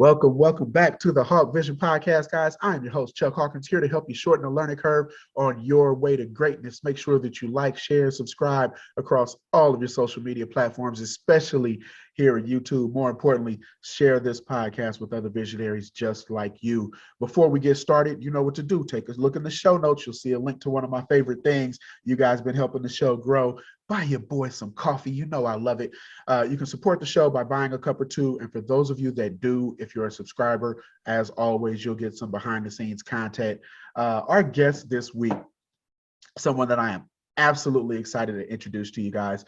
Welcome back to the Hawk Vision Podcast, guys. I'm your host, Chuck Hawkins, here to help you shorten the learning curve on your way to greatness. Make sure that you like, share, subscribe across all of your social media platforms, especially here at YouTube. More importantly, share this podcast with other visionaries just like you. Before we get started, you know what to do. Take a look in the show notes. You'll see a link to one of my favorite things. You guys been helping the show grow. Buy your boy some coffee. You know I love it. You can support the show by buying a cup or two. And for those of you that do, if you're a subscriber, as always, you'll get some behind the scenes content. Our guest this week, someone that I am absolutely excited to introduce to you guys,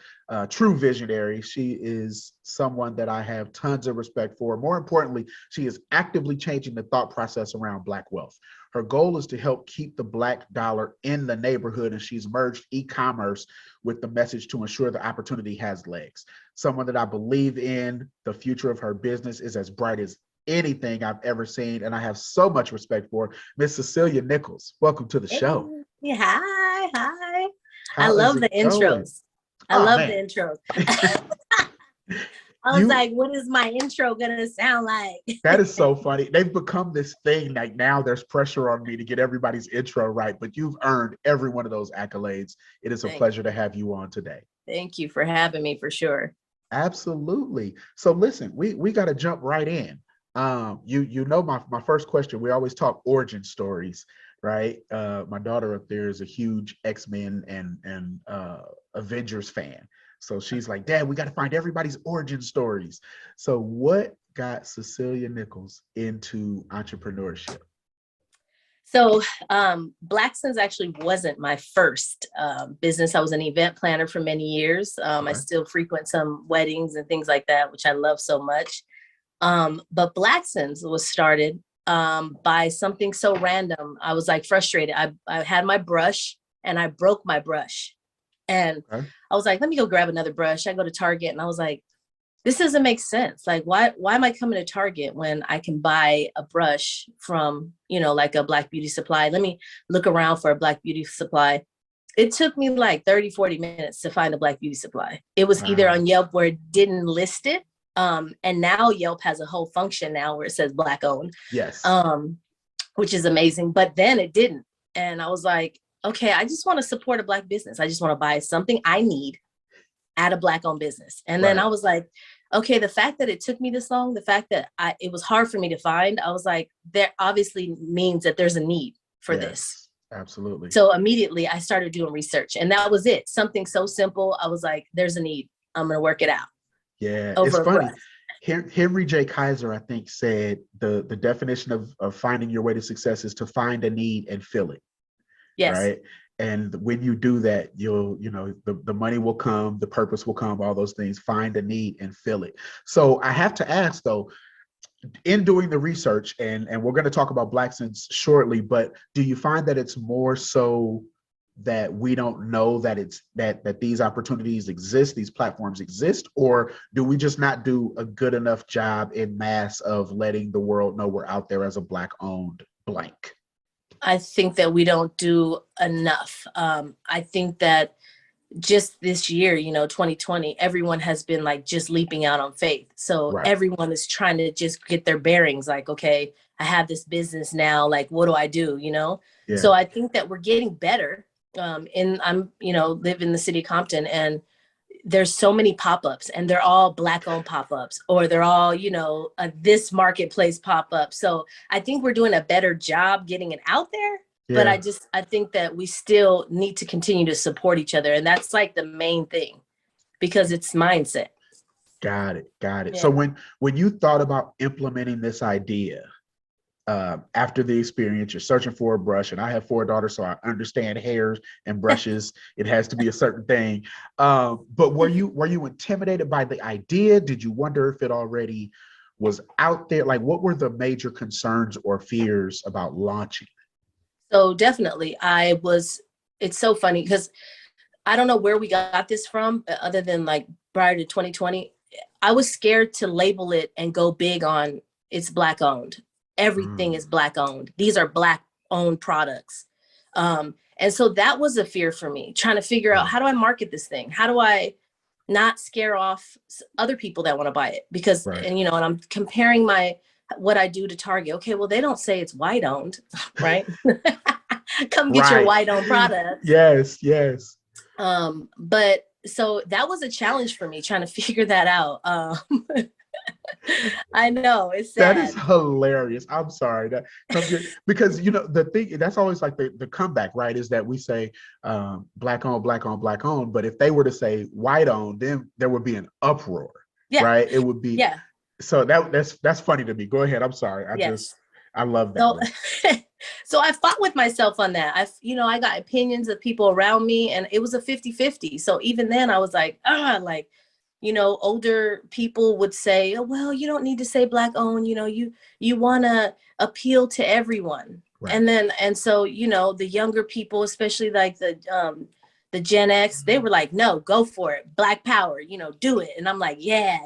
true visionary. She is someone that I have tons of respect for. More importantly, she is actively changing the thought process around Black wealth. Her goal is to help keep the Black dollar in the neighborhood, and she's merged e-commerce with the message to ensure the opportunity has legs. Someone that I believe in. The future of her business is as bright as anything I've ever seen, and I have so much respect for Miss Cecilia Nichols. Welcome to the show. Hey, hi. How I love the going? intros. I love the intros. I was like, what is my intro gonna sound like? That is so funny. They've become this thing, like now there's pressure on me to get everybody's intro right, but you've earned every one of those accolades. It is a pleasure to have you on today. Thank you for having me, for sure. Absolutely. So listen, we got to jump right in. You know my first question, we always talk origin stories, right? My daughter up there is a huge X-Men and Avengers fan. So she's like, Dad, we got to find everybody's origin stories. So what got Cecilia Nichols into entrepreneurship? So Blacksons actually wasn't my first business. I was an event planner for many years. I still frequent some weddings and things like that, which I love so much. But Blacksons was started by something so random. I was like frustrated. I had my brush and I broke my brush. And I was like, let me go grab another brush. I go to Target and I was like, this doesn't make sense. Like, why am I coming to Target when I can buy a brush from, like a Black beauty supply? Let me look around for a Black beauty supply. It took me like 30, 40 minutes to find a Black beauty supply. It was either on Yelp where it didn't list it. And now Yelp has a whole function now where it says Black owned. Yes. Which is amazing. But then it didn't. And I was like, okay, I just want to support a Black business. I just want to buy something I need at a Black owned business. And then I was like, okay, the fact that it took me this long, the fact that it was hard for me to find, I was like, that obviously means that there's a need for this. Absolutely. So immediately I started doing research, and that was it. Something so simple. I was like, there's a need. I'm going to work it out. Yeah, it's funny. Henry J. Kaiser, I think, said the definition of finding your way to success is to find a need and fill it. Yes. Right. And when you do that, the money will come, the purpose will come, all those things. Find a need and fill it. So I have to ask, though, in doing the research, and we're going to talk about Blacksons shortly, but do you find that it's more so that we don't know that it's that these opportunities exist, these platforms exist, or do we just not do a good enough job in mass of letting the world know we're out there as a Black owned blank? I think that we don't do enough. I think that just this year, 2020, everyone has been like just leaping out on faith. So everyone is trying to just get their bearings. Like, okay, I have this business now. Like, what do I do? Yeah. So I think that we're getting better. I'm live in the city of Compton, and there's so many pop-ups, and they're all Black owned pop-ups, or they're all, this marketplace pop-up. So I think we're doing a better job getting it out there. Yeah. But I think that we still need to continue to support each other. And that's like the main thing, because it's mindset. Got it. Yeah. So when you thought about implementing this idea, after the experience, you're searching for a brush, and I have 4 daughters, so I understand hairs and brushes. It has to be a certain thing. But were you intimidated by the idea? Did you wonder if it already was out there? Like, what were the major concerns or fears about launching? So definitely, it's so funny because I don't know where we got this from, other than like prior to 2020. I was scared to label it and go big on it's Black owned. Everything is Black owned. These are Black owned products. And so that was a fear for me, trying to figure out, how do I market this thing? How do I not scare off other people that want to buy it? Because, and I'm comparing my what I do to Target. Okay, well, they don't say it's white owned, right? Come get your Right. white owned products. Yes, yes. But so that was a challenge for me trying to figure that out. I know it's That is sad. hilarious. I'm sorry that come get, because the thing that's always like the comeback, right? Is that we say black owned, black owned, black owned, but if they were to say white owned, then there would be an uproar, Yeah. right? It would be. Yeah. So that's funny to me. Go ahead. I'm sorry. Yes. I love that So, one. so I fought with myself on that. I got opinions of people around me, and it was a 50-50. So even then I was like, like, older people would say, oh, well, you don't need to say black owned, you want to appeal to everyone. Right. And so, the younger people, especially like the Gen X, they were like, no, go for it. Black power, do it. And I'm like, yeah,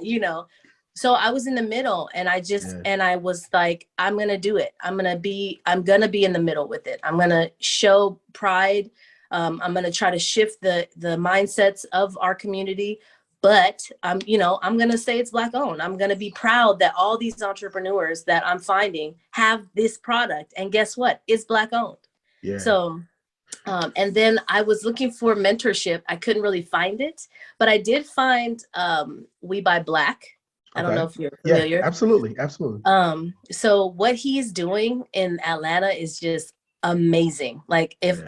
So I was in the middle, and I was like, I'm going to do it. I'm going to be in the middle with it. I'm going to show pride. I'm going to try to shift the mindsets of our community. But I'm going to say it's black owned. I'm going to be proud that all these entrepreneurs that I'm finding have this product. And guess what? It's black owned. Yeah. So, and then I was looking for mentorship. I couldn't really find it, but I did find We Buy Black. I don't know if you're familiar. Yeah, absolutely. Absolutely. So what he's doing in Atlanta is just amazing. Like if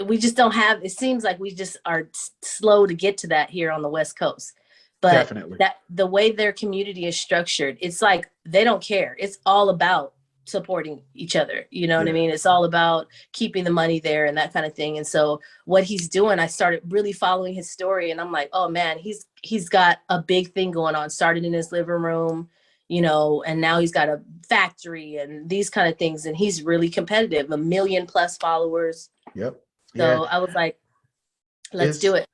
we just don't have, it seems like we just are slow to get to that here on the West Coast. But definitely, that the way their community is structured, it's like they don't care. It's all about supporting each other. You know what I mean? It's all about keeping the money there and that kind of thing. And so what he's doing, I started really following his story, and I'm like, oh man, he's got a big thing going on. Started in his living room, and now he's got a factory and these kind of things. And he's really competitive, 1 million+ followers. Yep. So I was like, let's do it.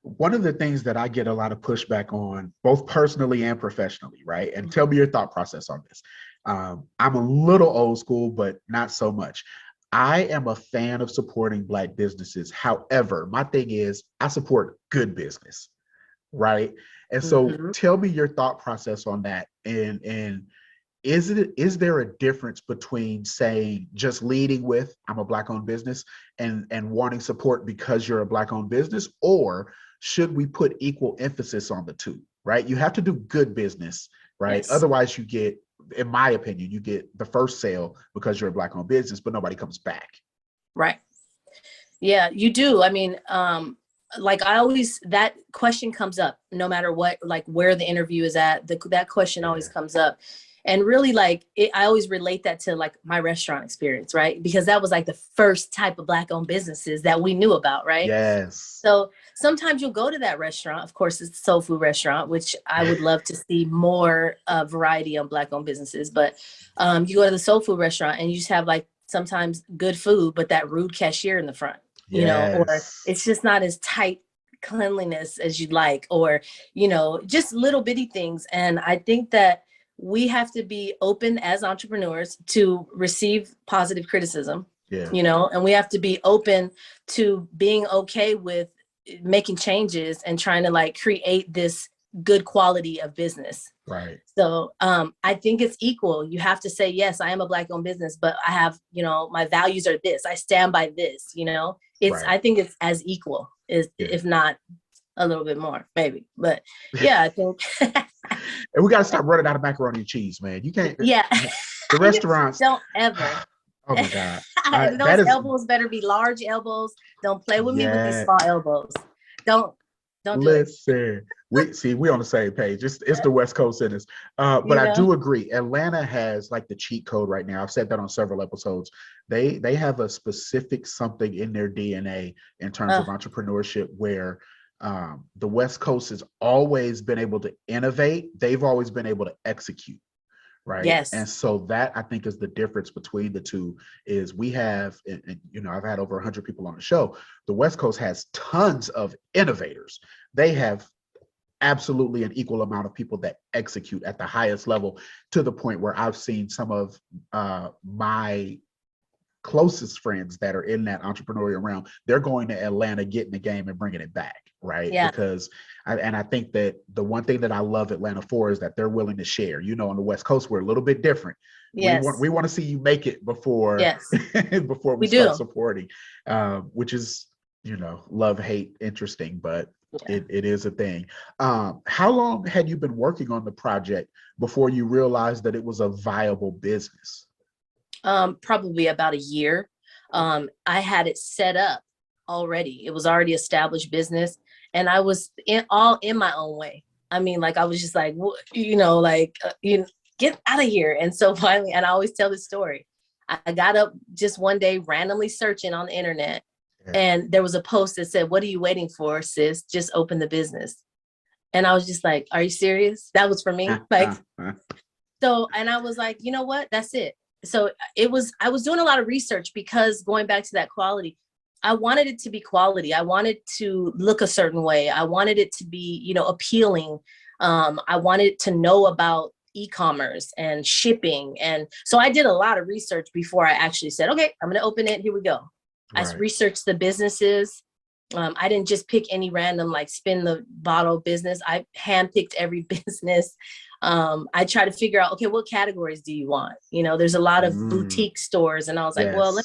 One of the things that I get a lot of pushback on, both personally and professionally, right? And tell me your thought process on this. I'm a little old school, but not so much. I am a fan of supporting Black businesses. However, my thing is I support good business, right? And so tell me your thought process on that. And is there a difference between saying just leading with I'm a Black owned business and wanting support because you're a Black owned business, or should we put equal emphasis on the two, right? You have to do good business, right? Yes. Otherwise you get, in my opinion, you get the first sale because you're a Black owned business, but nobody comes back. Right. Yeah, you do. I mean, like that question comes up no matter what, like where the interview is at, that question always comes up. And really, like, I always relate that to like my restaurant experience, right? Because that was like the first type of Black owned businesses that we knew about, right? Yes. So sometimes you'll go to that restaurant. Of course, it's a soul food restaurant, which I would love to see more variety on Black owned businesses. But you go to the soul food restaurant and you just have like sometimes good food, but that rude cashier in the front, or it's just not as tight cleanliness as you'd like, or, just little bitty things. And I think that we have to be open as entrepreneurs to receive positive criticism, and we have to be open to being okay with making changes and trying to like create this good quality of business. Right. So I think it's equal. You have to say, yes, I am a Black owned business, but I have, my values are this, I stand by this, it's, I think it's as equal, if not a little bit more, maybe. But yeah, I think. And we got to stop running out of macaroni and cheese, man. You can't. Yeah. The restaurants. Don't ever. Oh my God. Those elbows better be large elbows. Don't play with me with these small elbows. Don't listen. We're on the same page. It's the West Coast in us. But I do agree. Atlanta has like the cheat code right now. I've said that on several episodes. They have a specific something in their DNA in terms of entrepreneurship where the West Coast has always been able to innovate. They've always been able to execute. Right. Yes. And so that I think is the difference between the two is we have, and I've had over 100 people on the show. The West Coast has tons of innovators. They have absolutely an equal amount of people that execute at the highest level, to the point where I've seen some of my closest friends that are in that entrepreneurial realm. They're going to Atlanta, getting the game and bringing it back. right? Yeah. Because I think that the one thing that I love Atlanta for is that they're willing to share. You know, on the West Coast, we're a little bit different. Yes. We want to see you make it before Yes. before we start supporting, which is, you know, love, hate, interesting, but it is a thing. How long had you been working on the project before you realized that it was a viable business? Probably about a year. I had it set up already. It was already established business, and I was all in my own way. I mean, like I was just like, you know, like you get out of here. And so finally, and I always tell this story. I got up just one day randomly searching on the internet, and there was a post that said, "What are you waiting for, sis? Just open the business." And I was just like, "Are you serious?" That was for me. Like, so, and I was like, you know what? That's it. So I was doing a lot of research because going back to that quality, I wanted it to be quality. I wanted to look a certain way. I wanted it to be, you know, appealing. I wanted to know about e-commerce and shipping. And so I did a lot of research before I actually said, okay, I'm going to open it. Here we go. Right. I researched the businesses. I didn't just pick any random, like spin the bottle business. I handpicked every business. I try to figure out, okay, what categories do you want? You know, there's a lot of boutique stores. And I was like, well,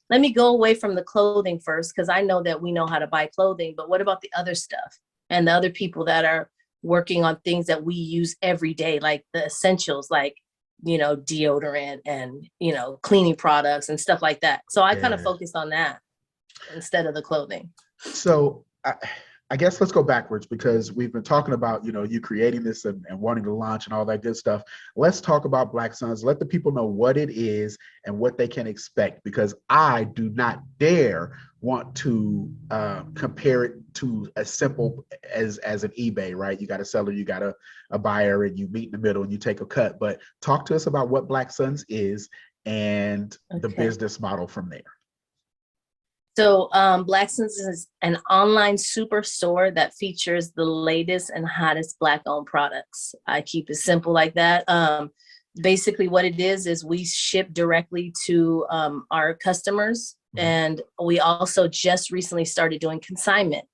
let me go away from the clothing first, because I know that we know how to buy clothing, but what about the other stuff and the other people that are working on things that we use every day, like the essentials, like, you know, deodorant and, you know, cleaning products and stuff like that. So I kind of focused on that instead of the clothing. So I guess let's go backwards, because we've been talking about, you know, you creating this and wanting to launch and all that good stuff. Let's talk about Black Suns. Let the people know what it is and what they can expect, because I do not dare want to compare it to as simple as an eBay, right? You got a seller, you got a buyer, and you meet in the middle and you take a cut. But talk to us about what Black Suns is and the business model from there. So Black Suns is an online superstore that features the latest and hottest Black-owned products. I keep it simple like that. Basically what it is we ship directly to our customers. And we also just recently started doing consignment.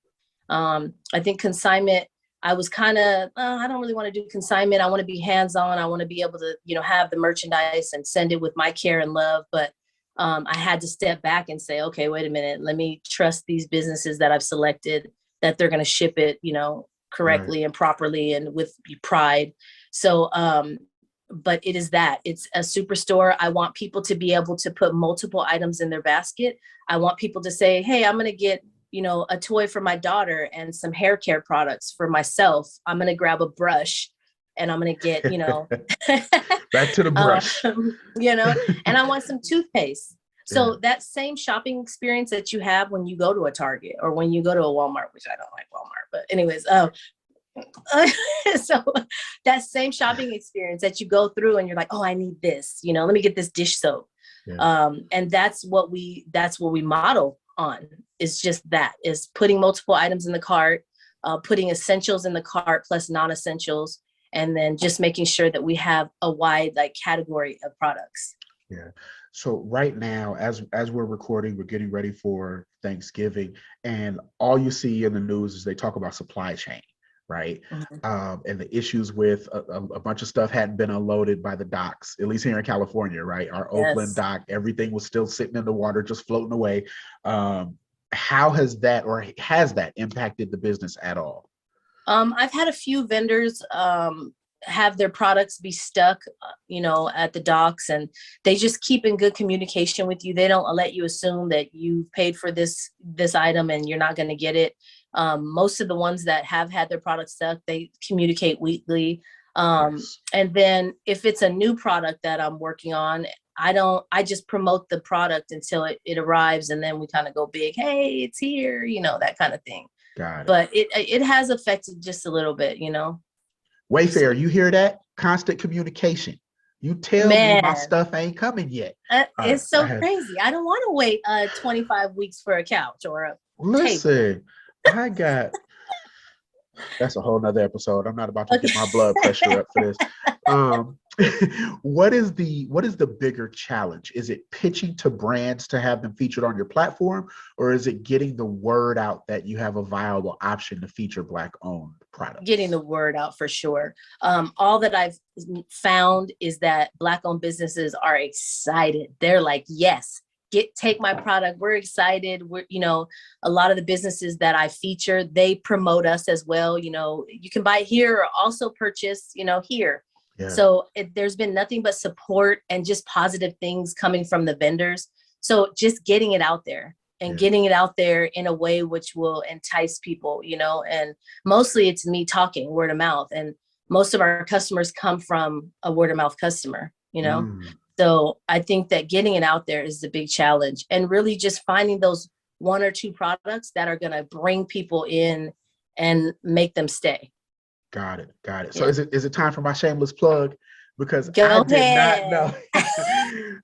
I think consignment, I was kind of, I don't really want to do consignment. I want to be hands-on. I want to be able to, you know, have the merchandise and send it with my care and love. But I had to step back and say, okay, wait a minute, let me trust these businesses that I've selected, that they're going to ship it, you know, correctly and properly and with pride. So, but it is that it's a superstore. I want people to be able to put multiple items in their basket. I want people to say, hey, I'm going to get, you know, a toy for my daughter and some hair care products for myself. I'm going to grab a brush and I'm going to get, you know, back to the brush, you know, and I want some toothpaste. So that same shopping experience that you have when you go to a Target or when you go to a Walmart, which I don't like Walmart, but anyways, so that same shopping experience that you go through and you're like, oh, I need this, you know, let me get this dish soap. And that's what we model on, is just that, is putting multiple items in the cart, putting essentials in the cart plus non-essentials, and then just making sure that we have a wide like category of products. Yeah. So right now, as we're recording, we're getting ready for Thanksgiving, and all you see in the news is they talk about supply chain, right? And the issues with a bunch of stuff hadn't been unloaded by the docks, at least here in California, right? Our Oakland dock, everything was still sitting in the water, just floating away. How has that impacted the business at all? I've had a few vendors have their products be stuck, you know, at the docks, and they just keep in good communication with you. They don't let you assume that you paid for this item and you're not going to get it. Most of the ones that have had their products stuck, they communicate weekly. And then if it's a new product that I'm working on, I just promote the product until it arrives, and then we kind of go big. Hey, it's here, you know, that kind of thing. Got it. But it has affected just a little bit, you know. Wayfair, you hear that? Constant communication. You tell me my stuff ain't coming yet. It's so crazy. I don't want to wait 25 weeks for a couch or a table. That's a whole nother episode. I'm not about to get my blood pressure up for this. What is the bigger challenge? Is it pitching to brands to have them featured on your platform, or is it getting the word out that you have a viable option to feature Black owned products? Getting the word out for sure. All that I've found is that Black owned businesses are excited. They're like, yes, take my product. We're excited. A lot of the businesses that I feature, they promote us as well. You can buy here or also purchase, here. Yeah. So there's been nothing but support and just positive things coming from the vendors. So just getting it out there and getting it out there in a way which will entice people, and mostly it's me talking word of mouth. And most of our customers come from a word of mouth customer, So I think that getting it out there is the big challenge, and really just finding those one or two products that are going to bring people in and make them stay. Got it. So is it time for my shameless plug? Because Go I did ahead. not know.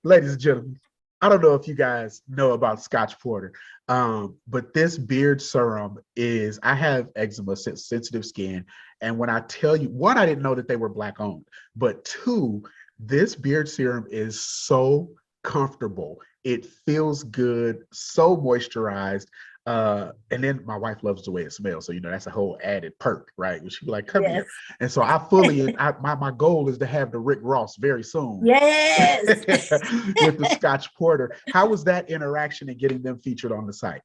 Ladies and gentlemen, I don't know if you guys know about Scotch Porter, but this beard serum I have eczema, sensitive skin. And when I tell you, one, I didn't know that they were Black owned, but two, this beard serum is so comfortable. It feels good, so moisturized. And then my wife loves the way it smells. So, that's a whole added perk, right? She'd be like, come here. And so my goal is to have the Rick Ross very soon. Yes. With the Scotch Porter. How was that interaction and getting them featured on the site?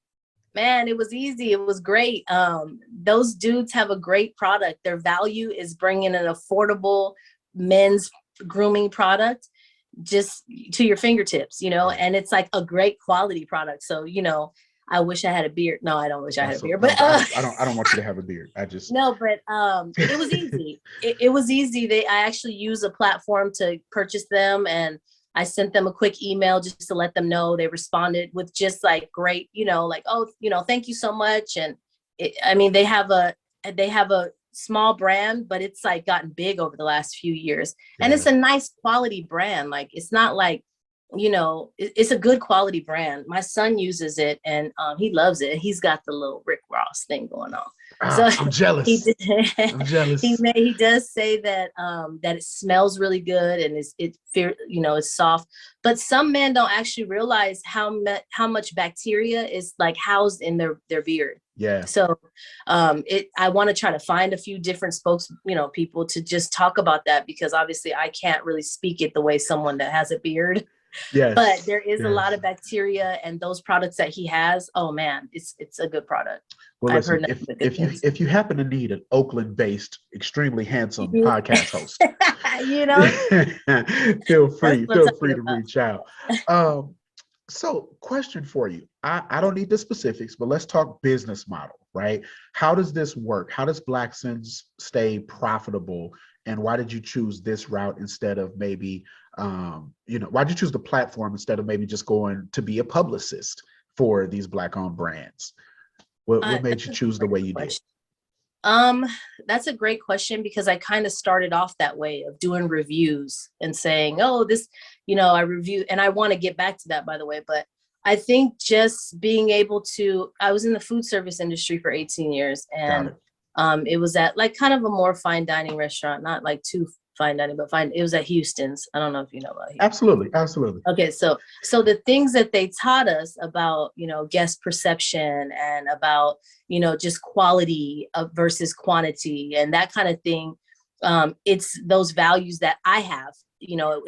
Man, it was easy. It was great. Those dudes have a great product. Their value is bringing an affordable men's grooming product just to your fingertips, and it's like a great quality product. So, I wish I had a beard. No, I don't wish I had a beard, but I don't want you to have a beard. No, but it was easy. It was easy. I actually use a platform to purchase them, and I sent them a quick email just to let them know. They responded with just like great, thank you so much. And they have a small brand, but it's like gotten big over the last few years, and it's a nice quality brand. Like, it's not like, it's a good quality brand. My son uses it, and he loves it. He's got the little Rick Ross thing going on. So I'm jealous. I'm jealous. He does say that that it smells really good, and it's soft. But some men don't actually realize how much bacteria is like housed in their beard. Yeah. So I want to try to find a few different people to just talk about that, because obviously I can't really speak it the way someone that has a beard. Yes. But there is a lot of bacteria, and those products that he has, oh man, it's a good product. Well, listen, if you happen to need an Oakland-based, extremely handsome podcast host, feel free to reach out. So, question for you. I don't need the specifics, but let's talk business model, right? How does this work? How does Blacksons stay profitable? And why did you choose this route instead of maybe, why did you choose the platform instead of maybe just going to be a publicist for these Black-owned brands? What made you choose the way you did? That's a great question, because I kind of started off that way of doing reviews and saying, oh, this, I review, and I want to get back to that, by the way, but I think just being able to, I was in the food service industry for 18 years, and it was at like kind of a more fine dining restaurant, not like too fine dining, but fine. It was at Houston's. I don't know if you know about Houston. Absolutely. Okay, so the things that they taught us about, guest perception and about, just quality versus quantity and that kind of thing. It's those values that I have,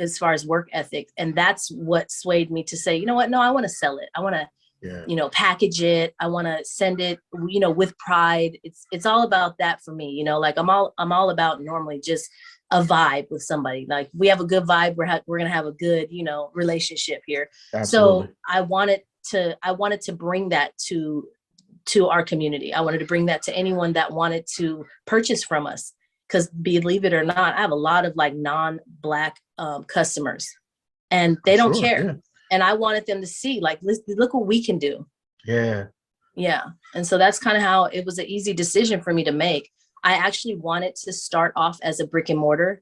as far as work ethic, and that's what swayed me to say, no, I want to sell it. I want to, package it. I want to send it, with pride. It's all about that for me. Like I'm all about normally just a vibe with somebody. Like, we have a good vibe. We're going to have a good, relationship here. Absolutely. So I wanted to bring that to our community. I wanted to bring that to anyone that wanted to purchase from us. Because believe it or not, I have a lot of like non-Black customers, and they don't care. Yeah. And I wanted them to see, like, look what we can do. Yeah. Yeah. And so that's kind of how it was an easy decision for me to make. I actually wanted to start off as a brick and mortar,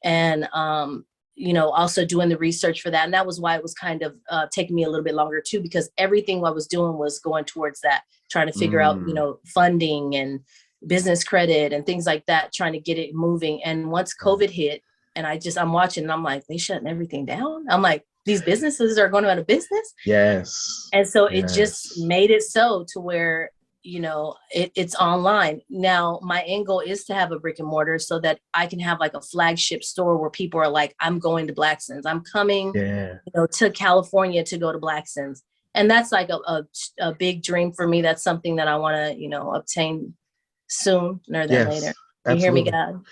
and, also doing the research for that. And that was why it was kind of taking me a little bit longer too, because everything I was doing was going towards that, trying to figure out, funding and business credit and things like that, trying to get it moving. And once COVID hit, I'm watching and I'm like, they shutting everything down. I'm like, these businesses are going out of business. Yes. And so it Yes. just made it so to where, it's online. Now, my end goal is to have a brick and mortar so that I can have like a flagship store where people are like, I'm going to Blackson's. I'm coming, to California to go to Blackson's. And that's like a big dream for me. That's something that I want to, obtain sooner than later. You hear me, God?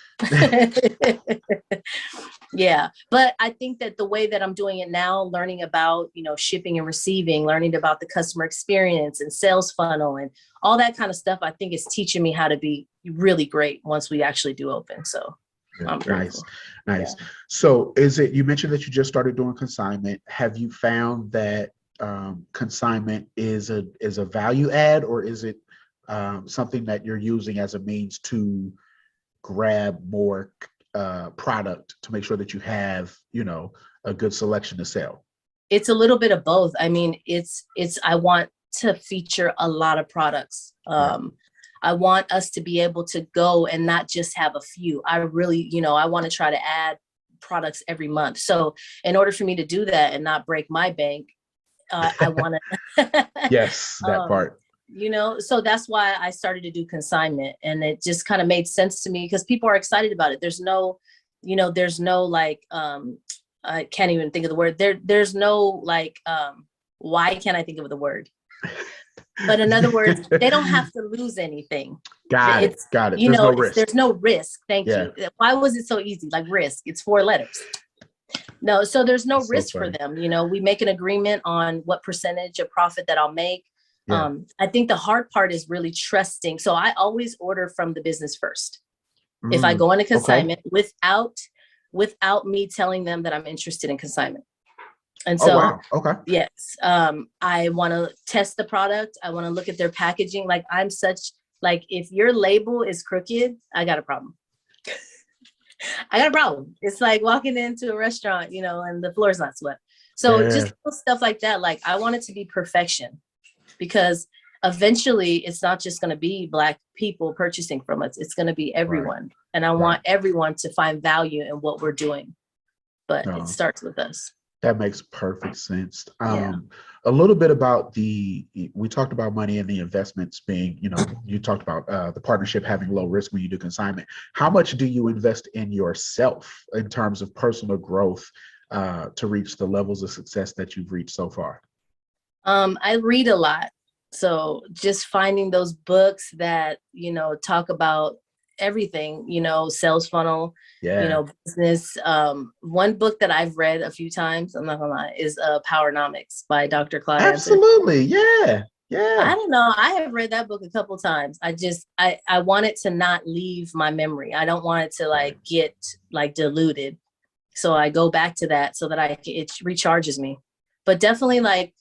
Yeah. But I think that the way that I'm doing it now, learning about, shipping and receiving, learning about the customer experience and sales funnel and all that kind of stuff, I think is teaching me how to be really great once we actually do open. So I'm grateful. Nice. Yeah. So you mentioned that you just started doing consignment. Have you found that consignment is a value add, or is it something that you're using as a means to grab more product to make sure that you have, a good selection to sell? It's a little bit of both. I mean, I want to feature a lot of products. I want us to be able to go and not just have a few. I really, I want to try to add products every month. So in order for me to do that and not break my bank, I want to. Yes, that part. So that's why I started to do consignment, and it just kind of made sense to me because people are excited about it. There's no like, I can't even think of the word. There's no like, why can't I think of the word? But in other words, they don't have to lose anything. Got it. There's no risk. There's no risk. Thank you. Why was it so easy? Like risk, it's 4 letters. No, so there's no risk for them. We make an agreement on what percentage of profit that I'll make. Yeah. I think the hard part is really trusting. So I always order from the business first. If I go into consignment without me telling them that I'm interested in consignment. And so, yes, I want to test the product. I want to look at their packaging. Like if your label is crooked, I got a problem. I got a problem. It's like walking into a restaurant, and the floor is not swept. So just stuff like that. Like I want it to be perfection, because eventually it's not just going to be Black people purchasing from us. It's going to be everyone. Right. And I want everyone to find value in what we're doing. But it starts with us. That makes perfect sense. A little bit about we talked about money and the investments being, you talked about the partnership having low risk when you do consignment. How much do you invest in yourself in terms of personal growth to reach the levels of success that you've reached so far? I read a lot. So just finding those books that, talk about everything, sales funnel, business. One book that I've read a few times, I'm not gonna lie, is Powernomics by Dr. Claude. Absolutely. Yeah. I don't know. I have read that book a couple times. I want it to not leave my memory. I don't want it to get diluted. So I go back to that so that it recharges me. But definitely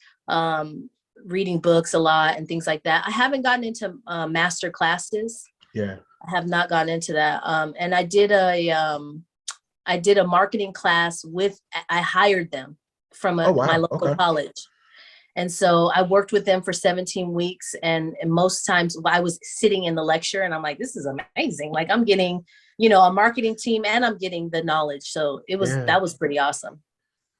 reading books a lot and things like that. I haven't gotten into master classes. Yeah. I have not gotten into that. And I did a marketing class I hired them from my local college. And so I worked with them for 17 weeks. And most times I was sitting in the lecture and I'm like, this is amazing. Like I'm getting, a marketing team and I'm getting the knowledge. So that was pretty awesome.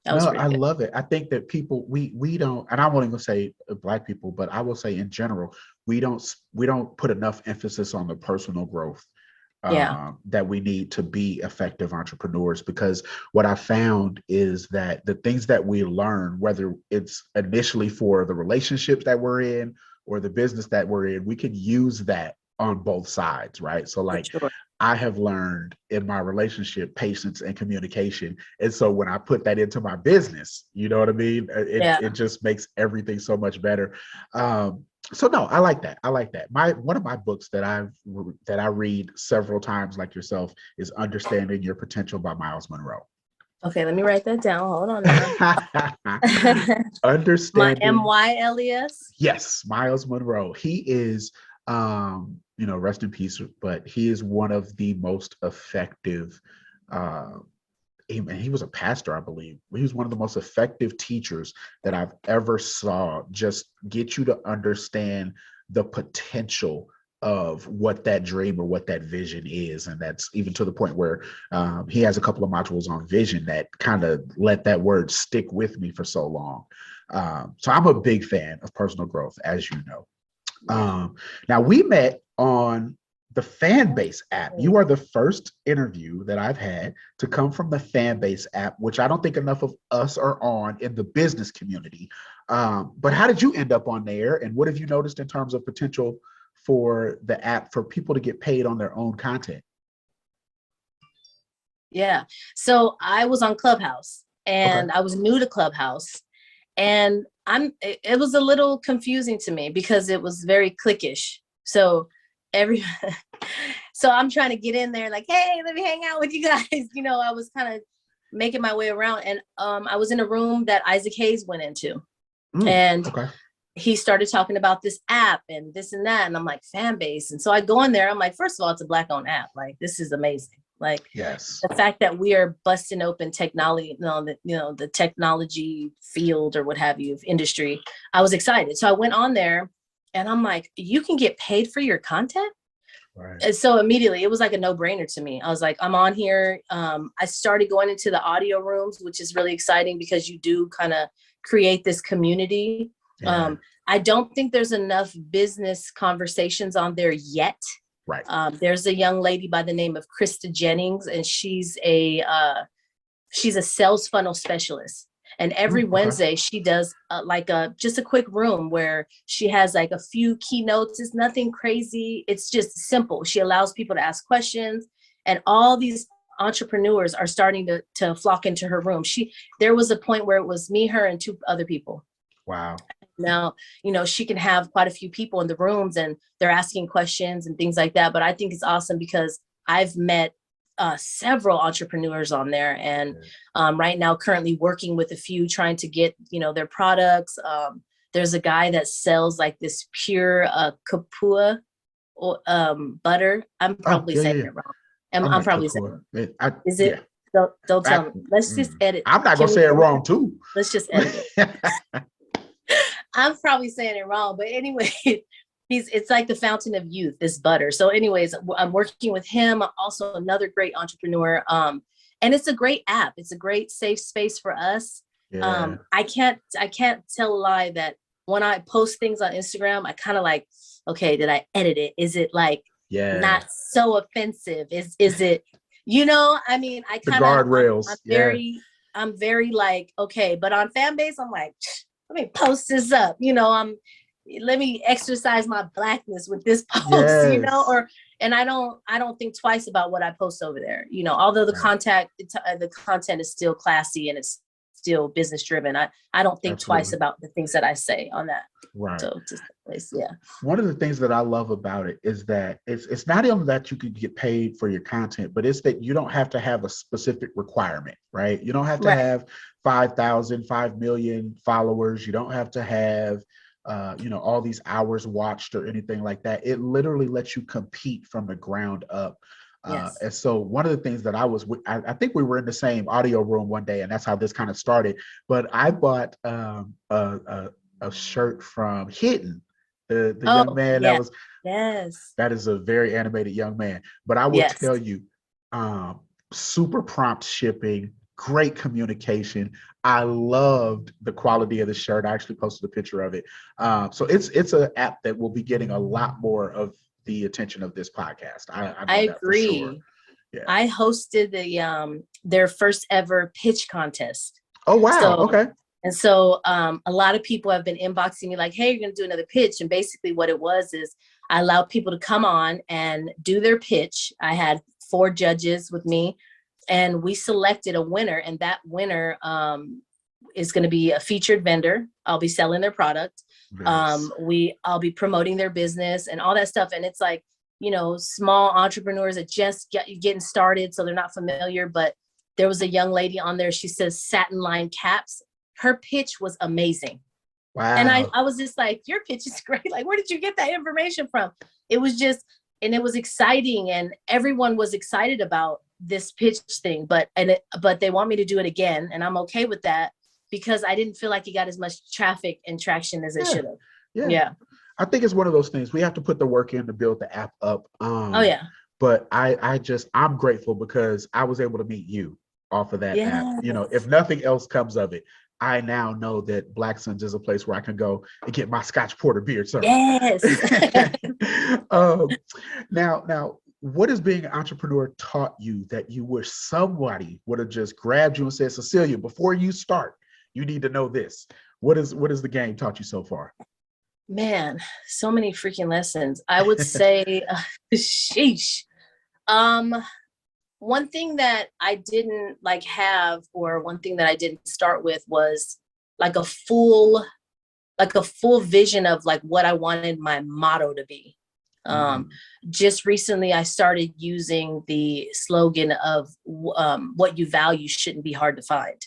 I love it. I think that people, we don't, and I won't even say Black people, but I will say in general, we don't put enough emphasis on the personal growth that we need to be effective entrepreneurs, because what I found is that the things that we learn, whether it's initially for the relationships that we're in or the business that we're in, we can use that on both sides, right? So I have learned in my relationship patience and communication. And so when I put that into my business, you know what I mean? It just makes everything so much better. So no, I like that. One of my books that I read several times, like yourself, is Understanding Your Potential by Miles Monroe. Okay, let me write that down. Hold on now. Understanding. MYLES? Yes, Miles Monroe. He is rest in peace, but he is one of the most effective, he was a pastor, I believe. He was one of the most effective teachers that I've ever saw, just get you to understand the potential of what that dream or what that vision is. And that's even to the point where he has a couple of modules on vision that kind of let that word stick with me for so long. So I'm a big fan of personal growth, as you know. Now we met on the Fanbase app. You are the first interview that I've had to come from the Fanbase app, which I don't think enough of us are on in the business community. But how did you end up on there? And what have you noticed in terms of potential for the app for people to get paid on their own content? Yeah. So I was on Clubhouse and I was new to Clubhouse, and it was a little confusing to me because it was very cliquish. So so I'm trying to get in there like, hey, let me hang out with you guys. I was kind of making my way around, and I was in a room that Isaac Hayes went into, and he started talking about this app and this and that. And I'm like, Fanbase. And so I go in there. I'm like, first of all, it's a Black owned app. Like, this is amazing. Like, yes, the fact that we are busting open technology, the technology field or what have you, industry. I was excited. So I went on there and I'm like, you can get paid for your content. Right. And so immediately it was like a no-brainer to me. I was like, I'm on here. I started going into the audio rooms, which is really exciting because you do kind of create this community. Yeah. I don't think there's enough business conversations on there yet. Right. There's a young lady by the name of Krista Jennings, and she's a sales funnel specialist. And every Wednesday she does just a quick room where she has like a few keynotes. It's nothing crazy. It's just simple. She allows people to ask questions, and all these entrepreneurs are starting to flock into her room. There was a point where it was me, her, and 2 other people. Wow. Now, she can have quite a few people in the rooms and they're asking questions and things like that. But I think it's awesome because I've met several entrepreneurs on there, and right now currently working with a few, trying to get, their products. There's a guy that sells like this pure Kapua butter. I'm probably saying it wrong. I'm probably saying it. Is it? Yeah. Don't tell me. Let's just edit. I'm not going to say it wrong too. Let's just edit it. I'm probably saying it wrong, but anyway, it's like the fountain of youth, this butter. So anyways, I'm working with him. Also another great entrepreneur. And it's a great app. It's a great safe space for us. Yeah. I can't tell a lie that when I post things on Instagram, I kind of like, okay, did I edit it? Is it like not so offensive? Is it, I mean, I kind of, guardrails. I'm very like, okay, but on Fanbase, I'm like, let me post this up, let me exercise my Blackness with this post, and I don't think twice about what I post over there, although the content is still classy and it's still business driven. I don't think twice about the things that I say on that. Right. So one of the things that I love about it is that it's not only that you could get paid for your content, but it's that you don't have to have a specific requirement, right? You don't have to have 5,000, 5 million followers. You don't have to have all these hours watched or anything like that. It literally lets you compete from the ground up. And so one of the things that I think we were in the same audio room one day, and that's how this kind of started. But I bought a shirt from Hidden, the young man that is a very animated young man. But I will tell you, super prompt shipping, great communication. I loved the quality of the shirt. I actually posted a picture of it. So it's an app that will be getting a lot more of the attention of this podcast. I agree. For sure. Yeah. I hosted their first ever pitch contest. Oh, wow. Okay. And so a lot of people have been inboxing me like, hey, you're going to do another pitch. And basically what it was is I allowed people to come on and do their pitch. I had 4 judges with me, and we selected a winner. And that winner is going to be a featured vendor. I'll be selling their product. Nice. I'll be promoting their business and all that stuff. And it's like, small entrepreneurs that just getting started, so they're not familiar. But there was a young lady on there. She says satin lined caps. Her pitch was amazing. Wow. And I was just like, your pitch is great. Like, where did you get that information from? It was just, and it was exciting, and everyone was excited about this pitch thing, but they want me to do it again. And I'm okay with that because I didn't feel like it got as much traffic and traction as it should have. Yeah. I think it's one of those things. We have to put the work in to build the app up. Oh yeah. But I'm grateful because I was able to meet you off of that app. You know, if Yes. nothing else comes of it, I now know that Black Suns is a place where I can go and get my Scotch Porter beard served. Yes. um, now, what has being an entrepreneur taught you that you wish somebody would have just grabbed you and said, Cecilia, before you start, you need to know this. What is the game taught you so far? Man, so many freaking lessons. I would say, sheesh. Um, One thing that I didn't like have, or one thing that I didn't start with was like like a full vision of like what I wanted my motto to be. Um, just recently I started using the slogan of what you value shouldn't be hard to find.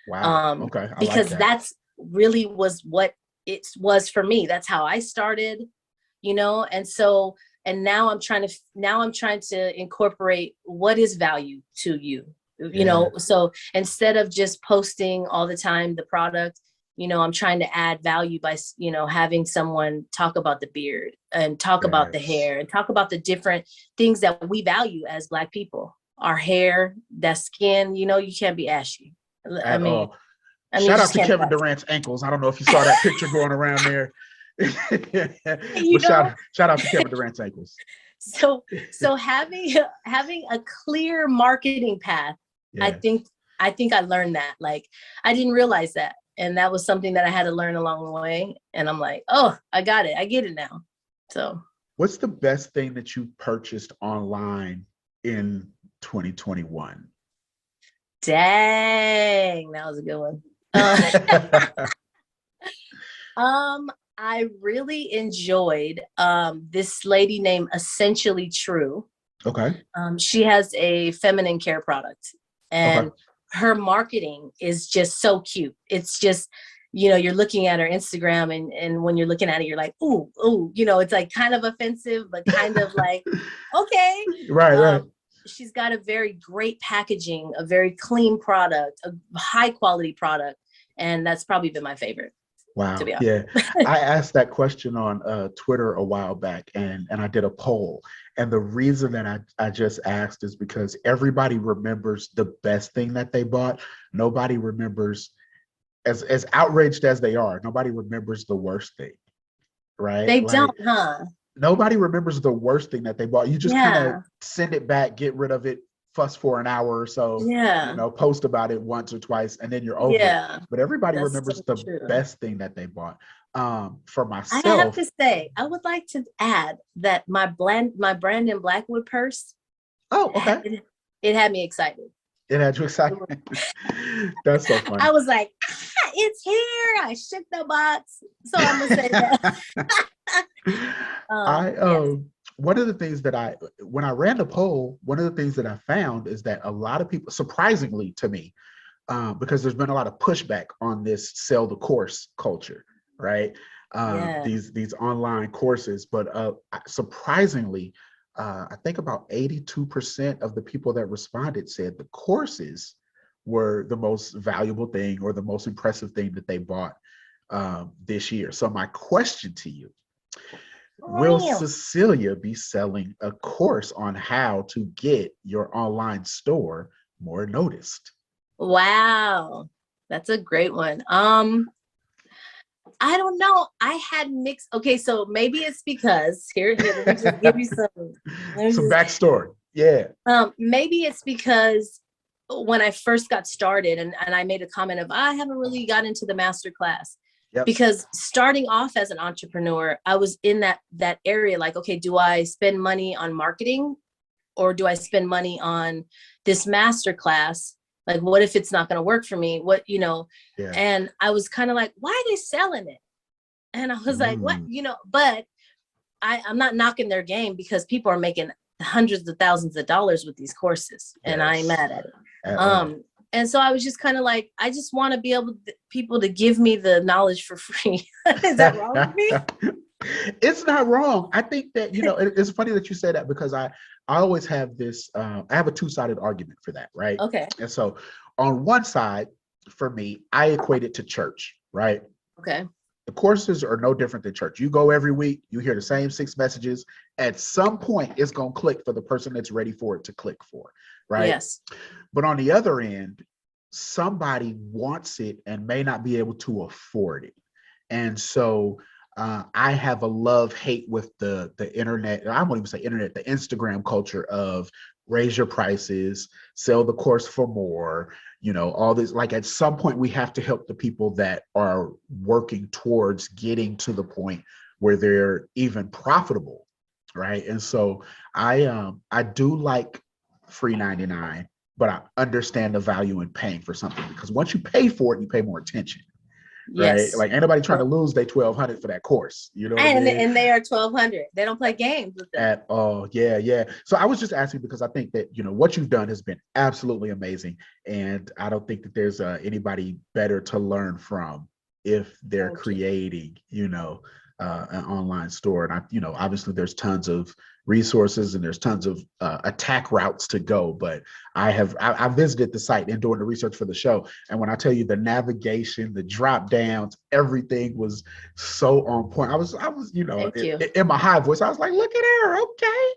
Wow. Okay. I like Because that. that's really was what it was for me. That's how I started, and so and now I'm trying to incorporate what is value to you, Yeah. so instead of just posting all the time the product, I'm trying to add value by having someone talk about the beard and talk about the Yes. hair and talk about the different things that we value as Black people. Our hair, that skin, you can't be ashy. I At mean, all. you Shout out just to can't Kevin be Durant's ankles. I don't know if you saw that picture going around there. ashy, you But know. shout out to Kevin Durant's ankles. So having a clear marketing path, I Yeah. think I learned that. Like, I didn't realize that. And that was something that I had to learn along the way. And I'm like, oh, I got it. I get it now. So What's the best thing that you purchased online in 2021? dang, that was a good one. Uh, I really enjoyed this lady named Essentially True. Okay. She has a feminine care product, Okay. and her marketing is just so cute. It's just, you're looking at her Instagram, and when you're looking at it, you're like, ooh, ooh, it's like kind of offensive, but kind of like, okay. Right, right. She's got a very great packaging, a very clean product, a high quality product. And that's probably been my favorite, to Wow. be honest. Yeah. I asked that question on Twitter a while back, and I did a poll. And the reason that I just asked is because everybody remembers the best thing that they bought. Nobody remembers, as outraged as they are, nobody remembers the worst thing, right? They Like, don't, huh? nobody remembers the worst thing that they bought. You just kind of Yeah. send it back, get rid of it, fuss for an hour or so, Yeah. post about it once or twice, and then you're over it. Yeah. But everybody That's remembers so the true. best thing that they bought. For I have myself, to say, I would like to add that my Brandon Blackwood purse, oh, okay, it had me excited. it had you excited. That's so I funny. was like, it's here. I shook the box. So I'm gonna say that. Yes. One of the things that when I ran the poll, one of the things that I found is that a lot of people, surprisingly to me, because there's been a lot of pushback on this sell the course culture, right? Yeah. These online courses, but surprisingly, I think about 82% of the people that responded said the courses were the most valuable thing or the most impressive thing that they bought this year. So my question to you: will Real. Cecilia be selling a course on how to get your online store more noticed? Wow. That's a great one. I don't know. I had mixed. Okay, so maybe it's because here. Let me just give you some. Let me Some just. backstory. Yeah. Maybe it's because when I first got started, and I made a comment of I haven't really got into the master class, Yep. because starting off as an entrepreneur, I was in that area. Like, okay, do I spend money on marketing, or do I spend money on this master class? Like, what if it's not going to work for me? Yeah. And I was kind of like, why are they selling it? And I was like, what, but I'm not knocking their game, because people are making hundreds of thousands of dollars with these courses, and I ain't Yes. mad at it. At all. And so I was just kind of like, I just want to be able people to give me the knowledge for free. Is that wrong with me? It's not wrong. I think that, it's funny that you say that, because I always have this, I have a two-sided argument for that, right? Okay. And so on one side, for me, I equate it to church, right? Okay. the courses are no different than church. You go every week, you hear the same 6 messages. At some point, it's going to click for the person that's ready for it to click for, right? Yes. But on the other end, somebody wants it and may not be able to afford it. And so I have a love-hate with the internet. I won't even say internet, the Instagram culture of raise your prices, sell the course for more, all this. Like at some point, we have to help the people that are working towards getting to the point where they're even profitable, right? And so I do like free 99, but I understand the value in paying for something, because once you pay for it, you pay more attention. Right. Yes. Like anybody trying to lose their 1,200 for that course. You know what I And mean? and they are 1,200. They don't play games with them. At all. Yeah, yeah. So I was just asking because I think that, what you've done has been absolutely amazing. And I don't think that there's anybody better to learn from if they're creating, an online store. And obviously there's tons of resources and there's tons of attack routes to go. But I visited the site and doing the research for the show. And when I tell you the navigation, the drop downs, everything was so on point. I was, in my high voice, I was like, look at her. Okay.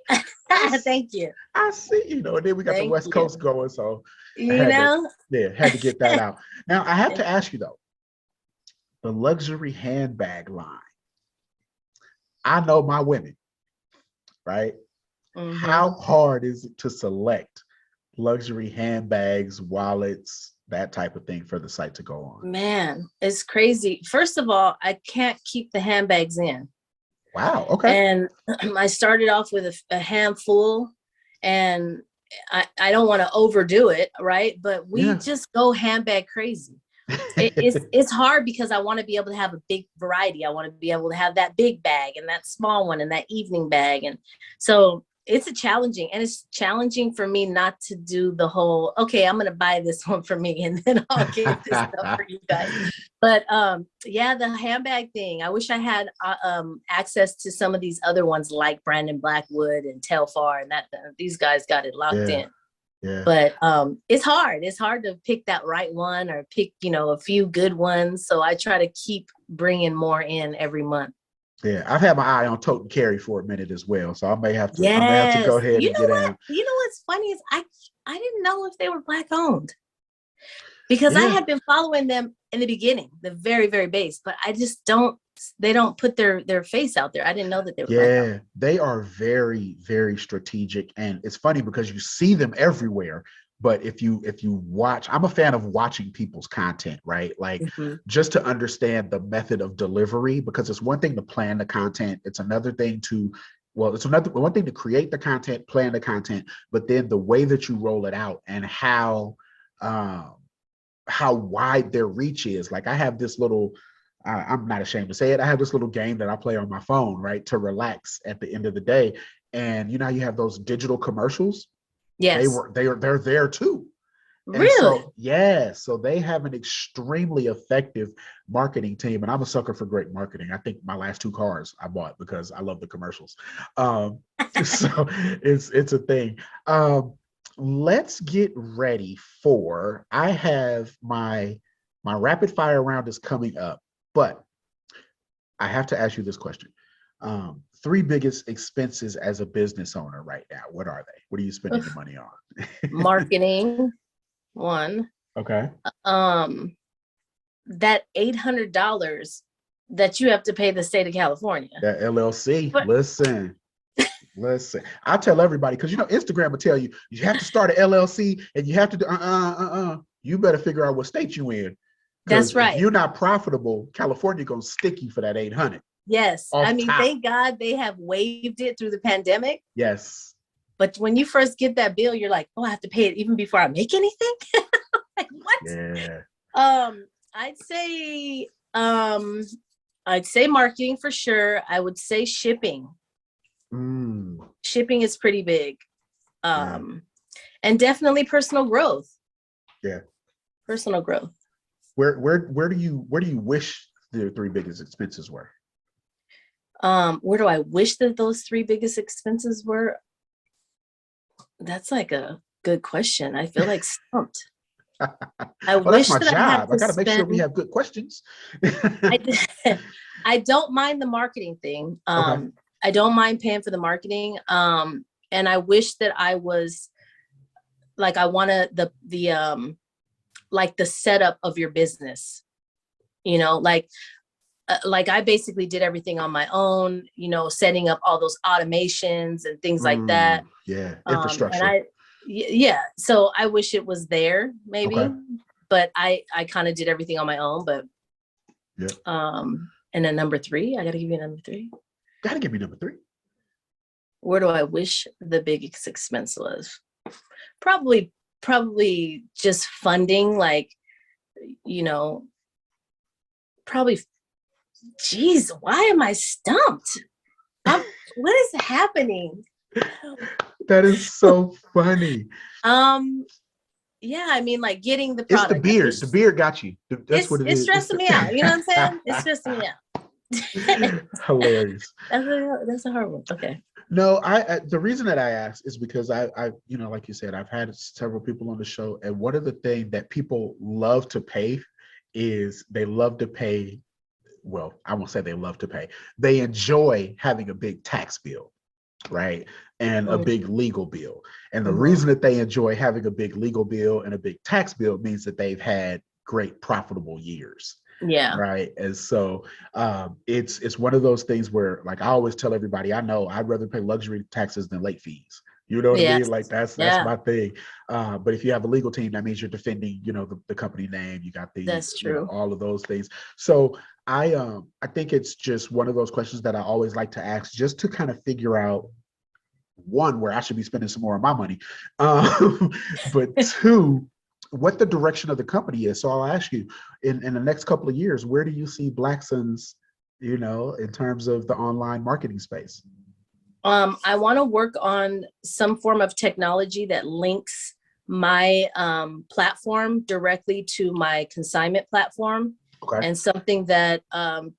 Thank you. I see, and then we got the West Coast going. So had to get that out. Now I have to ask you though, the luxury handbag line. I know my women, right? Mm-hmm. How hard is it to select luxury handbags, wallets, that type of thing for the site to go on? Man, it's crazy. First of all, I can't keep the handbags in. Wow. Okay. And I started off with a handful, and I don't want to overdo it, right? But we just go handbag crazy. It's hard because I want to be able to have a big variety. I want to be able to have that big bag and that small one and that evening bag. And so it's challenging for me not to do the whole, okay, I'm going to buy this one for me and then I'll get this stuff for you guys. But the handbag thing, I wish I had access to some of these other ones like Brandon Blackwood and Telfar, and these guys got it locked in. Yeah. But it's hard. It's hard to pick that right one or pick, a few good ones. So I try to keep bringing more in every month. Yeah, I've had my eye on tote and carry for a minute as well. So I may have to go ahead and get out. You know what's funny is I didn't know if they were Black owned, because I had been following them in the beginning, the very, very base, but I just they don't put their face out there. I didn't know that they were Black owned. They are very, very strategic. And it's funny because you see them everywhere. But if you watch, I'm a fan of watching people's content, right? Like just to understand the method of delivery, because it's one thing to plan the content. It's another thing it's one thing to create the content, plan the content, but then the way that you roll it out and how wide their reach is. Like I have this little, I'm not ashamed to say it, I have this little game that I play on my phone, right? To relax at the end of the day. And you have those digital commercials. Yes. They're there too. And really? So they have an extremely effective marketing team. And I'm a sucker for great marketing. I think my last 2 cars I bought because I love the commercials. So it's a thing. Let's get ready for, I have my rapid fire round is coming up, but I have to ask you this question. 3 biggest expenses as a business owner right now. What are they? What are you spending your money on? Marketing, one. Okay. That $800 that you have to pay the state of California. That LLC. Listen. I tell everybody, because Instagram will tell you have to start an LLC and you have to do you better figure out what state you in. That's right. If you're not profitable, California gonna stick you for that 800. Yes. I mean, thank God they have waived it through the pandemic. Yes. But when you first get that bill, you're like, oh, I have to pay it even before I make anything. Like, what? Yeah. I'd say marketing for sure. I would say shipping. Shipping is pretty big. And definitely personal growth. Yeah. Personal growth. Where do you wish the 3 biggest expenses were? Where do I wish that those 3 biggest expenses were? That's like a good question. I feel like stumped. I Well, that's wish my that I had job. I to got to make sure we spend. have good questions. I don't mind the marketing thing. Okay. I don't mind paying for the marketing. And I wish that I was like, I want to like the setup of your business, like I basically did everything on my own, setting up all those automations and things like that. Yeah, And infrastructure. yeah, so I wish it was there Okay. maybe, but I kind of did everything on my own. But Yeah. and then number three, I got to give you number three. Got to give me number three. Where do I wish the biggest expense was? Probably just funding, like, probably, geez, why am I stumped? What is happening? That is so funny. Yeah, I mean, like getting the It's the product. beard. The beard got you. That's what it It's is. stressing me out. You know what I'm saying? It's stressing me out. Hilarious. That's a hard one. Okay. No, I the reason that I asked is because I like you said, I've had several people on the show, and one of the things that people love to pay is they love to pay. Well, I won't say they love to pay. They enjoy having a big tax bill, right? And a big legal bill. And the reason that they enjoy having a big legal bill and a big tax bill means that they've had great profitable years. Yeah. Right. And so it's one of those things where, like, I always tell everybody, I know I'd rather pay luxury taxes than late fees. You know what I mean? Like that's my thing. But if you have a legal team, that means you're defending, the company name. You got the, that's true. all of those things. So I think it's just one of those questions that I always like to ask, just to kind of figure out, one, where I should be spending some more of my money, but two, what the direction of the company is. So I'll ask you, in the next couple of years, where do you see Blackson's, in terms of the online marketing space? I want to work on some form of technology that links my platform directly to my consignment platform. Okay. And something that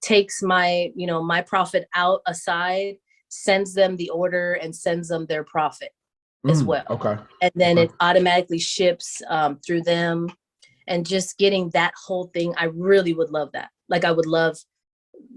takes my, my profit out aside, sends them the order and sends them their profit as well. Okay. And then it automatically ships through them, and just getting that whole thing. I really would love that. Like, I would love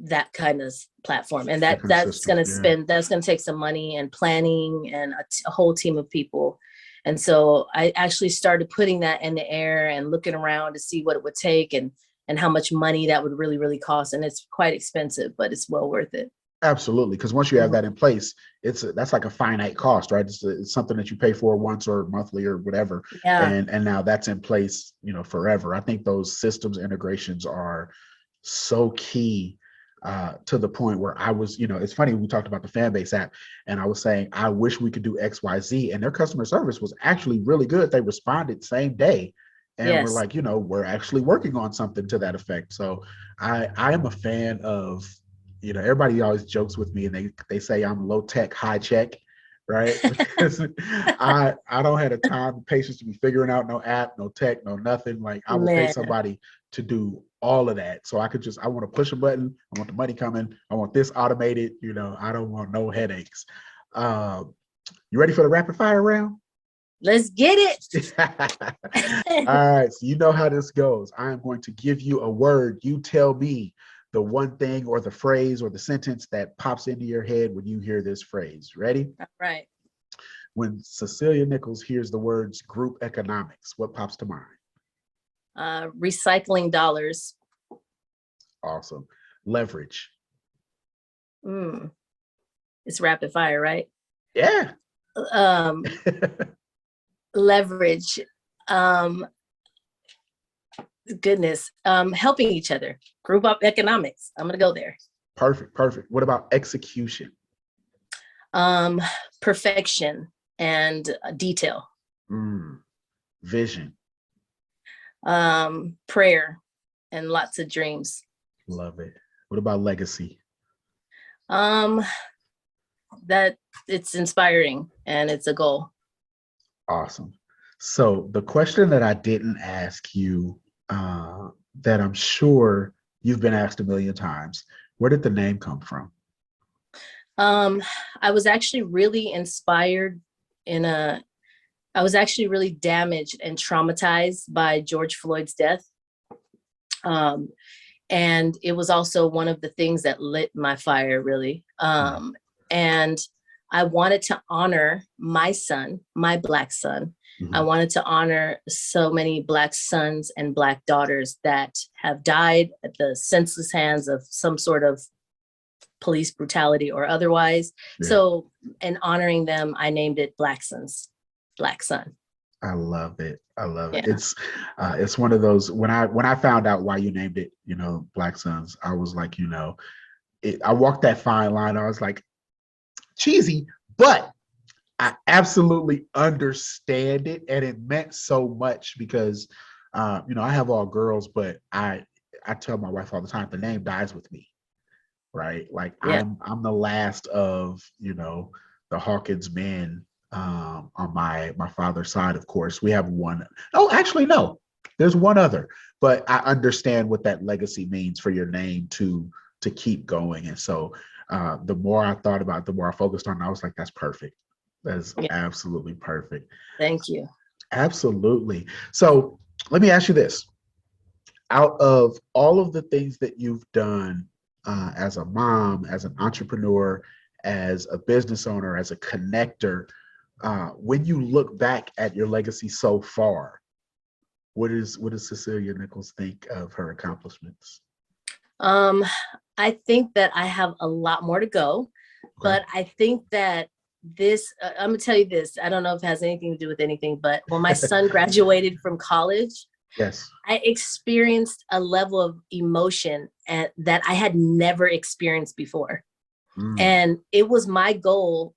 that kind of platform, and that's going to take some money and planning and a whole team of people. And so I actually started putting that in the air and looking around to see what it would take and how much money that would really, really cost. And it's quite expensive, but it's well worth it. Absolutely. Because once you have that in place, that's like a finite cost, right? It's something that you pay for once or monthly or whatever. Yeah. And now that's in place, forever. I think those systems integrations are so key, to the point where I was, it's funny, we talked about the Fanbase app, and I was saying, I wish we could do XYZ, and their customer service was actually really good. They responded same day. And we're like, we're actually working on something to that effect. So I am a fan of, everybody always jokes with me, and they say I'm low tech, high check, right? Because I don't have the time and patience to be figuring out no app, no tech, no nothing. Like, I will pay somebody to do all of that. So I want to push a button. I want the money coming. I want this automated. I don't want no headaches. You ready for the rapid fire round? Let's get it. All right. So you know how this goes. I am going to give you a word. You tell me the one thing or the phrase or the sentence that pops into your head when you hear this phrase. Ready? All right. When Cecilia Nichols hears the words group economics, what pops to mind? Recycling dollars. Awesome. Leverage. It's rapid fire, right? Yeah. Leverage. Goodness. Helping each other. Group up economics. I'm gonna go there. Perfect. What about execution? Perfection and detail. Vision. Prayer and lots of dreams. Love it. What about legacy? That it's inspiring and it's a goal. Awesome. So the question that I didn't ask you, that I'm sure you've been asked a million times, where did the name come from? I was actually really inspired in a I was actually really damaged and traumatized by George Floyd's death. And it was also one of the things that lit my fire, really. And I wanted to honor my son, my Black son. I wanted to honor so many Black sons and Black daughters that have died at the senseless hands of some sort of police brutality or otherwise. Yeah. So in honoring them, I named it Black Sons, Black Son. I love it. I love it. It's one of those, when I found out why you named it, Black Sons, I was like, I walked that fine line. I was like, cheesy, but I absolutely understand it. And it meant so much because, I have all girls, but I tell my wife all the time, the name dies with me, right? Like I'm the last of, the Hawkins men on my father's side. Of course, we have one. Oh, actually, no, there's one other, but I understand what that legacy means for your name to keep going. And so the more I thought about it, the more I focused on it, I was like, that's perfect. That's absolutely perfect. Thank you. Absolutely. So let me ask you this. Out of all of the things that you've done as a mom, as an entrepreneur, as a business owner, as a connector, when you look back at your legacy so far, what does Cecilia Nichols think of her accomplishments? I think that I have a lot more to go, but I think that I'm gonna tell you this, I don't know if it has anything to do with anything, but when my son graduated from college, yes, I experienced a level of emotion that I had never experienced before. And it was my goal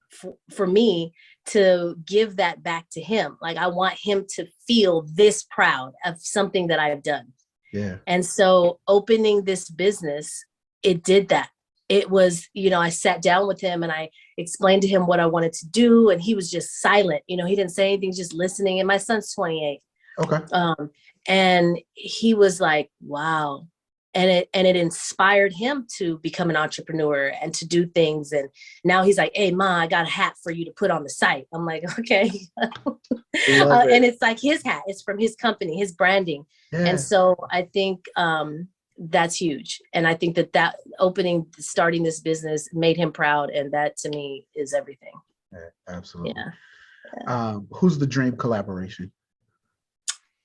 for me to give that back to him. Like, I want him to feel this proud of something that I've done. Yeah. And so opening this business, it did that. It was, I sat down with him and I explained to him what I wanted to do. And he was just silent. He didn't say anything, just listening. And my son's 28. Okay. And he was like, wow. And it inspired him to become an entrepreneur and to do things. And now he's like, hey, Ma, I got a hat for you to put on the site. I'm like, okay. And it's like his hat. It's from his company, his branding. Yeah. And so I think that's huge. And I think that starting this business made him proud. And that to me is everything. Yeah, absolutely. Yeah. Who's the dream collaboration?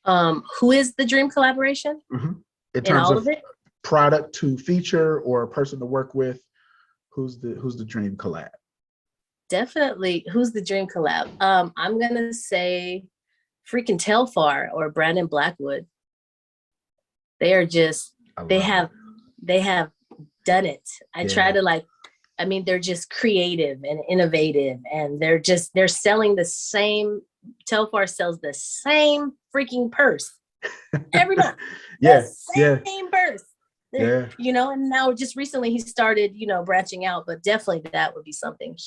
Who is the dream collaboration? Mm-hmm. In terms all of it? Product to feature or a person to work with, who's the dream collab? Definitely, who's the dream collab? I'm gonna say freaking Telfar or Brandon Blackwood. They are just they have done it. I try to they're just creative and innovative, and they're selling the same. Telfar sells the same freaking purse every month. Same purse. Yeah. And now just recently he started, branching out, but definitely that would be something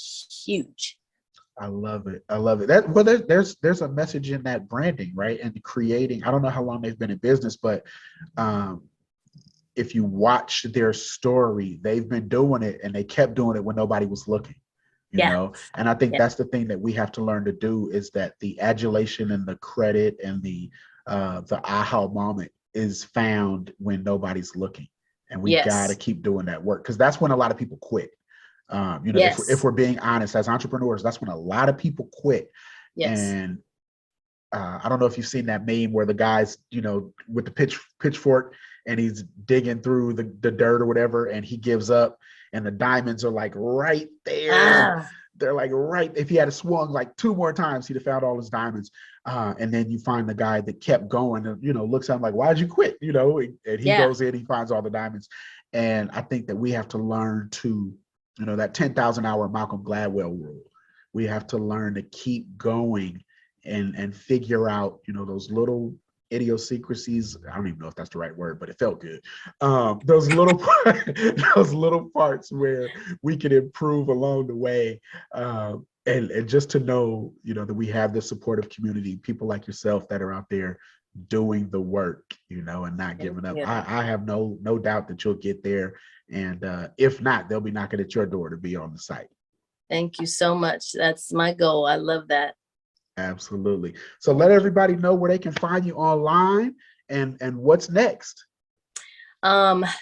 huge. I love it. There's a message in that branding, right? And creating, I don't know how long they've been in business, but if you watch their story, they've been doing it and they kept doing it when nobody was looking, you know? And I think that's the thing that we have to learn to do, is that the adulation and the credit and the aha moment is found when nobody's looking. And we got to keep doing that work, because that's when a lot of people quit. If we're being honest, as entrepreneurs, that's when a lot of people quit. Yes. And I don't know if you've seen that meme where the guy's, with the pitchfork and he's digging through the dirt or whatever, and he gives up and the diamonds are like right there. They're like right. If he had swung like 2 more times, he'd have found all his diamonds. And then you find the guy that kept going and, looks at him like, why'd you quit? And he goes in, he finds all the diamonds. And I think that we have to learn to, that 10,000 hour Malcolm Gladwell rule. We have to learn to keep going and figure out, those little idiosyncrasies. I don't even know if that's the right word, but it felt good. Those little parts where we can improve along the way. And just to know, that we have this supportive community, people like yourself that are out there doing the work, and not giving up. I have no doubt that you'll get there. And if not, they'll be knocking at your door to be on the site. Thank you so much. That's my goal. I love that. Absolutely. So let everybody know where they can find you online and what's next.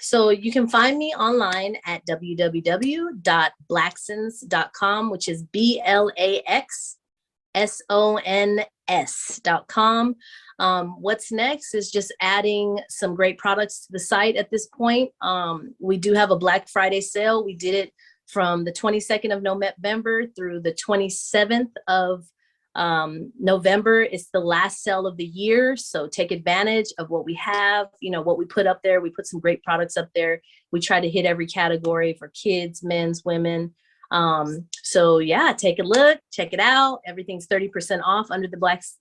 So you can find me online at www.blacksons.com, which is BLAXSONS.com. What's next is just adding some great products to the site at this point. We do have a Black Friday sale. We did it from the 22nd of November through the 27th of November. Is the last sale of the year, so take advantage of what we have, what we put up there. We put some great products up there. We try to hit every category for kids, men's, women. So yeah, take a look, check it out. Everything's 30% off under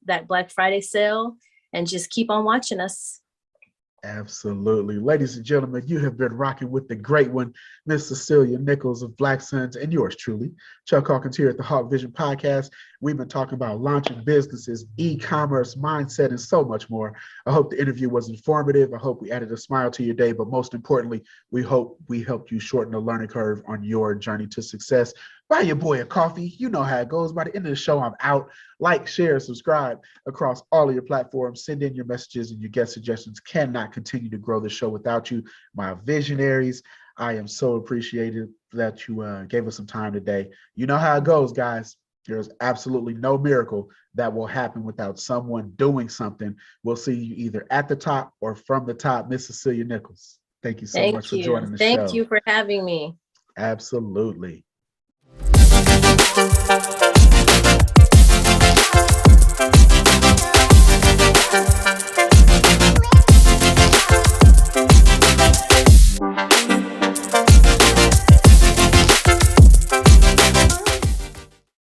that Black Friday sale, and just keep on watching us. Absolutely. Ladies and gentlemen, you have been rocking with the great one, Miss Cecilia Nichols of Black Sons, and yours truly, Chuck Hawkins here at the Hawk Vision Podcast. We've been talking about launching businesses, e-commerce, mindset, and so much more. I hope the interview was informative. I hope we added a smile to your day, but most importantly, we hope we helped you shorten the learning curve on your journey to success. Buy your boy a coffee. You know how it goes. By the end of the show, I'm out. Like, share, subscribe across all of your platforms. Send in your messages and your guest suggestions. Cannot continue to grow the show without you, my visionaries. I am so appreciative that you gave us some time today. You know how it goes, guys. There's absolutely no miracle that will happen without someone doing something. We'll see you either at the top or from the top. Miss Cecilia Nichols, thank you so much for joining the show. Thank you for having me. Absolutely.